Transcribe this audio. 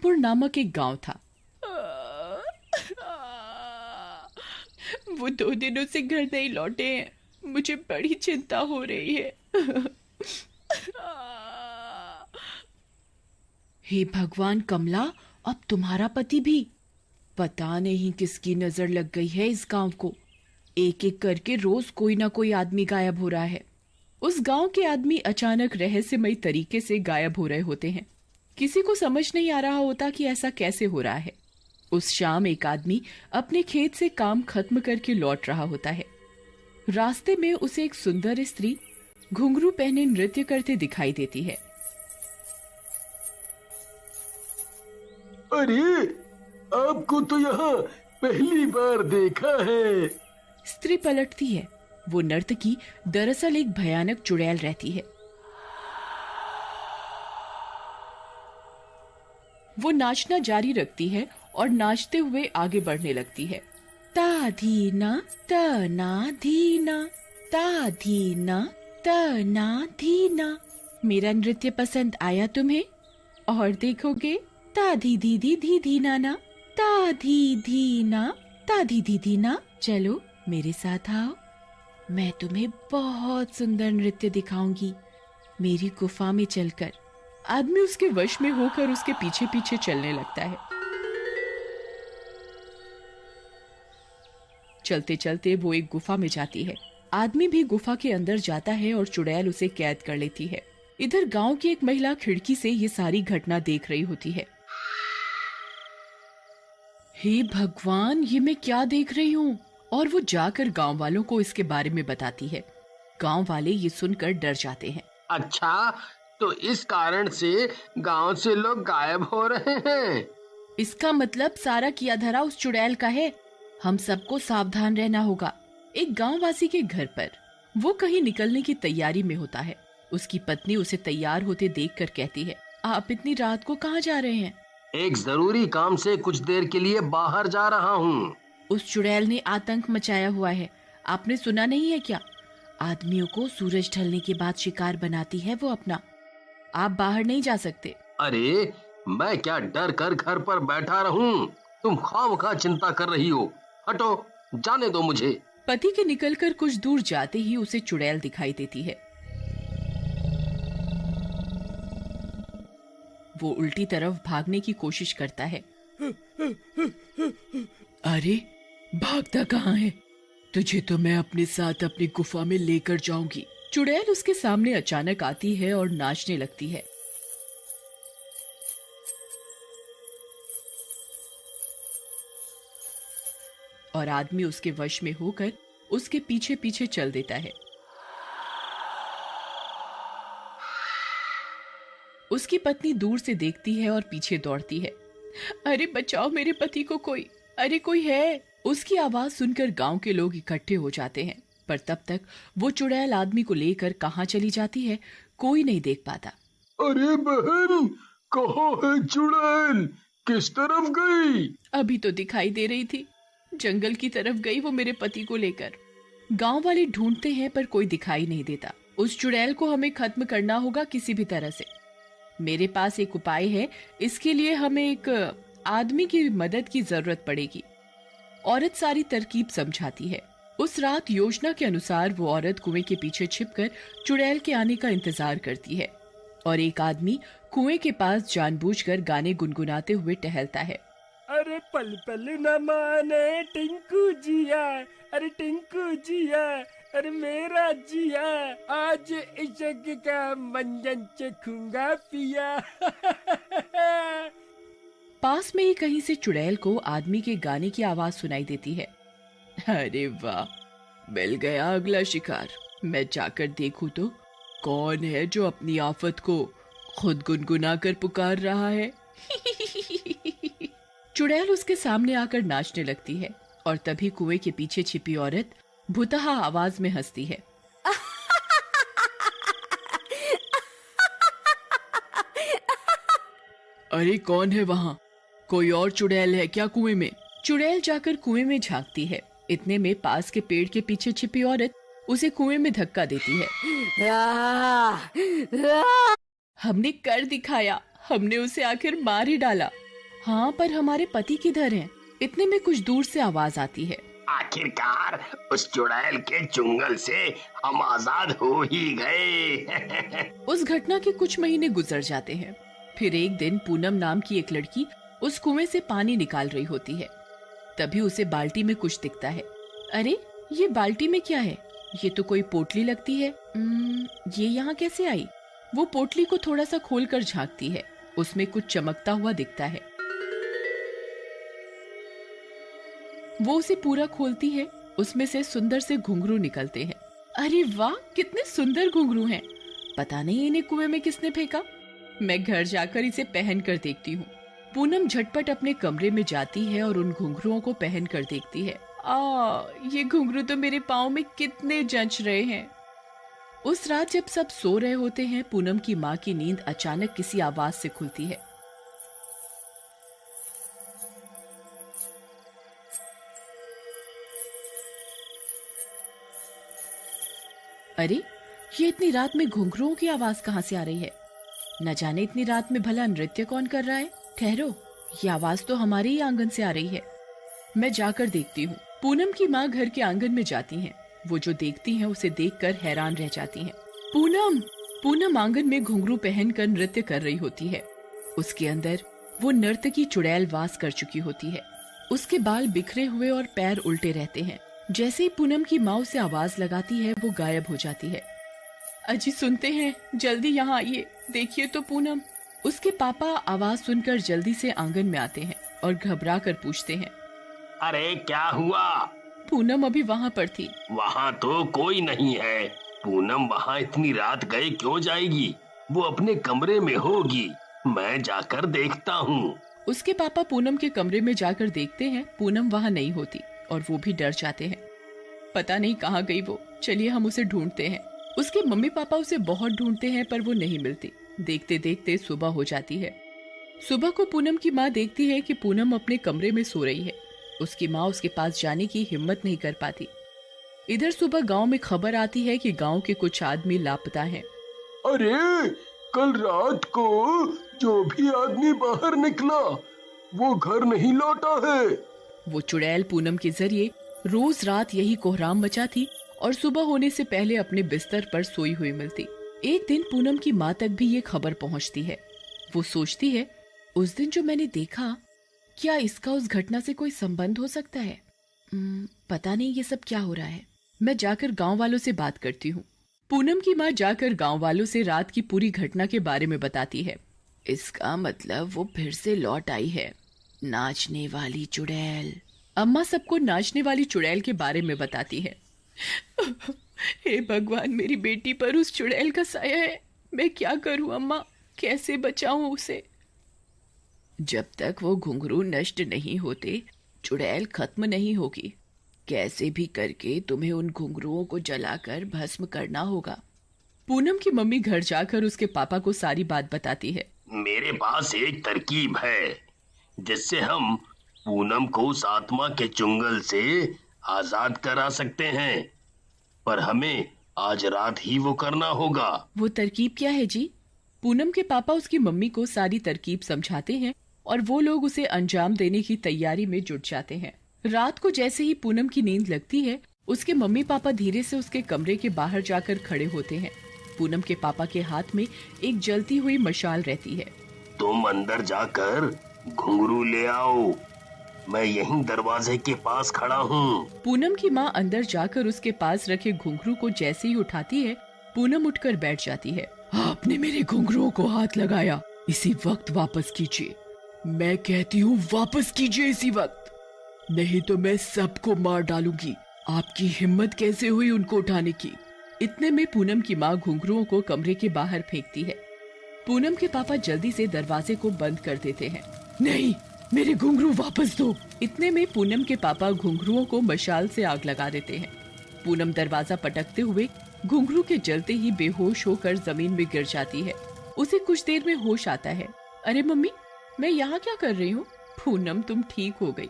रामपुर नामक एक गांव था। वो 2 दिनों से घर नहीं लौटे हैं। मुझे बड़ी चिंता हो रही है। हे भगवान कमला, अब तुम्हारा पति भी। पता नहीं किसकी नजर लग गई है इस गांव को। एक एक करके रोज कोई ना कोई आदमी गायब हो रहा है। उस गांव के आदमी अचानक रहस्यमयी तरीके से गायब हो रहे होते हैं। किसी को समझ नहीं आ रहा होता कि ऐसा कैसे हो रहा है। उस शाम एक आदमी अपने खेत से काम खत्म करके लौट रहा होता है। रास्ते में उसे एक सुंदर स्त्री घुंघरू पहने नृत्य करते दिखाई देती है। अरे, आपको तो यहाँ पहली बार देखा है। स्त्री पलटती है। वो नर्तकी दरअसल एक भयानक चुड़ैल रहती है। वो नाचना जारी रखती है और नाचते हुए आगे बढ़ने लगती है। ता धीना तना धीना, ता धीना तना धीना। मेरा नृत्य पसंद आया तुम्हें? और देखोगे? ता धी धी धी धी धीना ना, ता धी धीना, ता धी धी धीना। चलो मेरे साथ आओ, मैं तुम्हें बहुत सुंदर नृत्य दिखाऊंगी। मेरी गुफा में चलकर। आदमी उसके वश में होकर उसके पीछे पीछे चलने लगता है। चलते चलते वो एक गुफा में जाती है। आदमी भी गुफा के अंदर जाता है और चुड़ैल उसे कैद कर लेती है। इधर गांव की एक महिला खिड़की से ये सारी घटना देख रही होती है। हे भगवान, ये मैं क्या देख रही हूँ? और वो जाकर गांव वालों को इसके बारे में बताती है। गांव वाले ये सुनकर डर जाते हैं। अच्छा, तो इस कारण से गांव से लोग गायब हो रहे हैं। इसका मतलब सारा किया धरा उस चुड़ैल का है। हम सबको सावधान रहना होगा। एक गांववासी के घर पर वो कहीं निकलने की तैयारी में होता है। उसकी पत्नी उसे तैयार होते देखकर कहती है, आप इतनी रात को कहाँ जा रहे हैं? एक जरूरी काम से कुछ देर के लिए बाहर जा रहा हूँ। उस चुड़ैल ने आतंक मचाया हुआ है। आपने सुना नहीं है क्या? आदमियों को सूरज ढलने के बाद शिकार बनाती है वो अपना। आप बाहर नहीं जा सकते। अरे, मैं क्या डर कर घर पर बैठा रहूं? तुम खामखा चिंता कर रही हो। हटो, जाने दो मुझे। पति के निकलकर कुछ दूर जाते ही उसे चुड़ैल दिखाई देती है। वो उल्टी तरफ भागने की कोशिश करता है। अरे, भागता कहाँ है? तुझे तो मैं अपने साथ अपनी गुफा में लेकर जाऊंगी। चुड़ैल उसके सामने अचानक आती है और नाचने लगती है। और आदमी उसके वश में होकर उसके पीछे पीछे चल देता है। उसकी पत्नी दूर से देखती है और पीछे दौड़ती है। अरे बचाओ मेरे पति को कोई, अरे कोई है। उसकी आवाज सुनकर गांव के लोग इकट्ठे हो जाते हैं, पर तब तक वो चुड़ैल आदमी को लेकर कहाँ चली जाती है कोई नहीं देख पाता। अरे बहन, कहाँ है चुड़ैल? किस तरफ गई? अभी तो दिखाई दे रही थी। जंगल की तरफ गई वो मेरे पति को लेकर। गांव वाले ढूंढते हैं पर कोई दिखाई नहीं देता। उस चुड़ैल को हमें खत्म करना होगा किसी भी तरह से। मेरे पास एक उपाय है। इसके लिए हमें एक आदमी की मदद की जरूरत पड़ेगी। औरत सारी तरकीब समझाती है। उस रात योजना के अनुसार वो औरत कुएं के पीछे छिपकर चुड़ैल के आने का इंतजार करती है और एक आदमी कुएं के पास जानबूझकर गाने गुनगुनाते हुए टहलता है। अरे पल पल न माने टिंकू जिया, अरे टिंकू जिया, अरे मेरा जिया, आज इश्क का मंजन चखूंगा पिया। पास में ही कहीं से चुड़ैल को आदमी के गाने की आवाज सुनाई देती है। अरे वाह, मिल गया अगला शिकार। मैं जाकर देखूं तो कौन है जो अपनी आफत को खुद गुनगुना कर पुकार रहा है। चुड़ैल उसके सामने आकर नाचने लगती है और तभी कुएं के पीछे छिपी औरत भुतहा आवाज में हंसती है। अरे कौन है वहाँ? कोई और चुड़ैल है क्या कुएं में? चुड़ैल जाकर कुएं में झांकती है। इतने में पास के पेड़ के पीछे छिपी औरत उसे कुएं में धक्का देती है। हमने कर दिखाया, हमने उसे आखिर मार ही डाला। हाँ, पर हमारे पति किधर हैं? इतने में कुछ दूर से आवाज आती है। आखिरकार उस चुड़ैल के चुंगल से हम आजाद हो ही गए। उस घटना के कुछ महीने गुजर जाते हैं। फिर एक दिन पूनम नाम की एक लड़की उस कुएं से पानी निकाल रही होती है। तभी उसे बाल्टी में कुछ दिखता है। अरे, ये बाल्टी में क्या है? ये तो कोई पोटली लगती है। ये यहाँ कैसे आई? वो पोटली को थोड़ा सा खोलकर झांकती है। उसमें कुछ चमकता हुआ दिखता है। वो उसे पूरा खोलती है। उसमें से सुंदर से घुंघरू निकलते हैं। अरे वाह, कितने सुंदर घुंघरू हैं। पता नहीं इन्हें कुएं में किसने फेंका। मैं घर जाकर इसे पहन कर देखती हूँ। पूनम झटपट अपने कमरे में जाती है और उन घुंघरुओं को पहन कर देखती है। ये घुंघरू तो मेरे पाँव में कितने जंच रहे हैं। उस रात जब सब सो रहे होते हैं, पूनम की माँ की नींद अचानक किसी आवाज से खुलती है। अरे, ये इतनी रात में घुंघरुओं की आवाज कहाँ से आ रही है? न जाने इतनी रात में भला नृत्य कौन कर रहा है। ठहरो, ये आवाज तो हमारे ही आंगन से आ रही है। मैं जाकर देखती हूँ। पूनम की माँ घर के आंगन में जाती हैं। वो जो देखती हैं उसे देखकर हैरान रह जाती हैं। पूनम आंगन में घुंघरू पहनकर नृत्य कर रही होती है। उसके अंदर वो नर्तकी चुड़ैल वास कर चुकी होती है। उसके बाल बिखरे हुए और पैर उल्टे रहते हैं। जैसे ही पूनम की माँ उसे आवाज लगाती है, वो गायब हो जाती है। अजी सुनते हैं, जल्दी यहाँ आइए, देखिए तो पूनम। उसके पापा आवाज सुनकर जल्दी से आंगन में आते हैं और घबरा कर पूछते हैं, अरे क्या हुआ? पूनम अभी वहाँ पर थी। वहाँ तो कोई नहीं है। पूनम वहाँ इतनी रात गए क्यों जाएगी? वो अपने कमरे में होगी। मैं जाकर देखता हूँ। उसके पापा पूनम के कमरे में जाकर देखते हैं। पूनम वहाँ नहीं होती और वो भी डर जाते हैं। पता नहीं कहाँ गई वो, चलिए हम उसे ढूंढते हैं। उसके मम्मी पापा उसे बहुत ढूंढते हैं पर वो नहीं मिलती। देखते देखते सुबह हो जाती है। सुबह को पूनम की माँ देखती है कि पूनम अपने कमरे में सो रही है। उसकी माँ उसके पास जाने की हिम्मत नहीं कर पाती। इधर सुबह गांव में खबर आती है कि गांव के कुछ आदमी लापता हैं। अरे, कल रात को जो भी आदमी बाहर निकला वो घर नहीं लौटा है। वो चुड़ैल पूनम के जरिए रोज रात यही कोहराम मचाती और सुबह होने से पहले अपने बिस्तर पर सोई हुई मिलती। एक दिन पूनम की माँ तक भी ये खबर पहुँचती है। वो सोचती है, उस दिन जो मैंने देखा, क्या इसका उस घटना से कोई संबंध हो सकता है? पता नहीं ये सब क्या हो रहा है। मैं जाकर गांव वालों से बात करती हूँ। पूनम की माँ जाकर गांव वालों से रात की पूरी घटना के बारे में बताती है। इसका मतलब वो फिर से लौट आई है, नाचने वाली चुड़ैल। अम्मा सबको नाचने वाली चुड़ैल के बारे में बताती है। हे भगवान, मेरी बेटी पर उस चुड़ैल का साया है। मैं क्या करूं अम्मा, कैसे बचाऊं उसे? जब तक वो घुंघरू नष्ट नहीं होते, चुड़ैल खत्म नहीं होगी। कैसे भी करके तुम्हें उन घुंघरुओं को जलाकर भस्म करना होगा। पूनम की मम्मी घर जाकर उसके पापा को सारी बात बताती है। मेरे पास एक तरकीब है जिससे हम पूनम को उस आत्मा के चुंगल से आजाद करा सकते हैं, पर हमें आज रात ही वो करना होगा। वो तरकीब क्या है जी? पूनम के पापा उसकी मम्मी को सारी तरकीब समझाते हैं और वो लोग उसे अंजाम देने की तैयारी में जुट जाते हैं। रात को जैसे ही पूनम की नींद लगती है, उसके मम्मी पापा धीरे से उसके कमरे के बाहर जाकर खड़े होते हैं। पूनम के पापा के हाथ में एक जलती हुई मशाल रहती है। तुम अंदर जाकर घुंघरू ले आओ, मैं यहीं दरवाजे के पास खड़ा हूँ। पूनम की माँ अंदर जाकर उसके पास रखे घुंघरू को जैसे ही उठाती है, पूनम उठकर बैठ जाती है। आपने मेरे घुंघरुओं को हाथ लगाया, इसी वक्त वापस कीजिए। मैं कहती हूँ वापस कीजिए इसी वक्त, नहीं तो मैं सबको मार डालूंगी। आपकी हिम्मत कैसे हुई उनको उठाने की? इतने में पूनम की माँ घुंघरुओं को कमरे के बाहर फेंकती है। पूनम के पापा जल्दी से दरवाजे को बंद कर देते हैं। नहीं, मेरे घुंघरू वापस दो। इतने में पूनम के पापा घुंघरुओं को मशाल से आग लगा देते हैं। पूनम दरवाजा पटकते हुए घुंघरू के जलते ही बेहोश होकर जमीन में गिर जाती है। उसे कुछ देर में होश आता है। अरे मम्मी, मैं यहाँ क्या कर रही हूँ? पूनम, तुम ठीक हो गई।